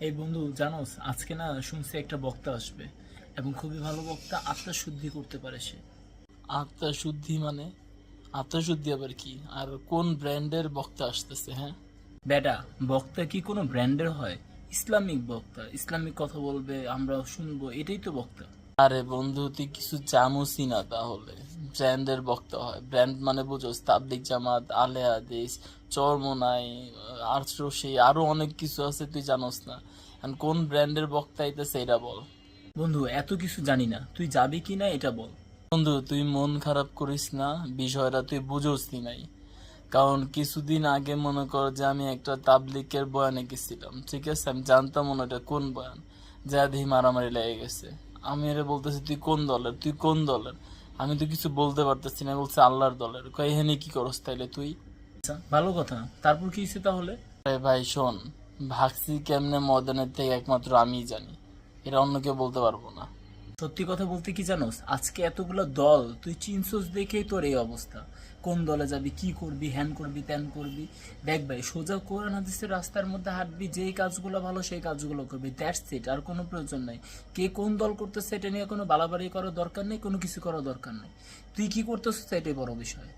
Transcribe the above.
এই বন্ধু জানোস আজকে না শুনছি একটা বক্তা আসবে এবং খুবই ভালো বক্তা, আত্মা শুদ্ধি করতে পারে সে। আত্মা শুদ্ধি মানে? আত্মা শুদ্ধি আবার কি? আর কোন ব্র্যান্ডের বক্তা আসতেছে? হ্যাঁ বেটা, বক্তা কি কোনো ব্র্যান্ডের হয়? ইসলামিক বক্তা, ইসলামিক কথা বলবে, আমরা শুনবো, এটাই তো বক্তা। আরে বন্ধু, তুই কিছু জানোসই না তাহলে। ব্র্যান্ডের বক্তা হয়, ব্র্যান্ড মানে বুঝোস তাবলিগ জামাত, আলে হাদিস, চরমোনাই, আরশি, আরো অনেক কিছু আছে, তুই জানোস না? এখন কোন ব্র্যান্ডের বক্তা আইতেছে এটা বল। বন্ধু এত কিছু জানি না, তুই যাবি কি না এটা বল। বন্ধু তুই মন খারাপ করিস না, বিষয়টা তুই বুঝোসই নাই। কারণ কিছুদিন আগে মনে কর যে আমি একটা তাবলিকের বয়ানে গেছিলাম, ঠিক আছে? আমি জানতাম মনে এটা কোন বয়ান, যা দেখি মারামারি লেগে গেছে। আমি এর বলতেছি তুই কোন দলের, তুই কোন দলের? আমি তো কিছু বলতে পারতেছি না, বলছে আল্লাহর দলের। কই এখানে কি করস তাইলে তুই? আচ্ছা ভালো কথা, তারপর কি হয়েছে তাহলে? আরে ভাই শোন, ভাগছি কেমনে মদনের থেকে একমাত্র আমিই জানি, এটা অন্য কেউ বলতে পারবো না। সত্যি কথা বলতে কি জানোস, আজকে এতগুলো দল তুই চিনছোস দেখেই তোর এই অবস্থা। কোন দলে যাবি, কি করবি, হ্যান করবি, ত্যান করবি। দেখ ভাই, সোজা কোরআন হাদিসের রাস্তার মধ্যে হাঁটবি, যেই কাজগুলো ভালো সেই কাজগুলো করবি, দ্যাটস ইট। আর কোনো প্রয়োজন নাই কে কোন দল করতেছে এটা নিয়ে কোনো বাড়াবাড়ি করার দরকার নেই, কোনো কিছু করার দরকার নেই। তুই কি করতেছিস এটাই বড় বিষয়।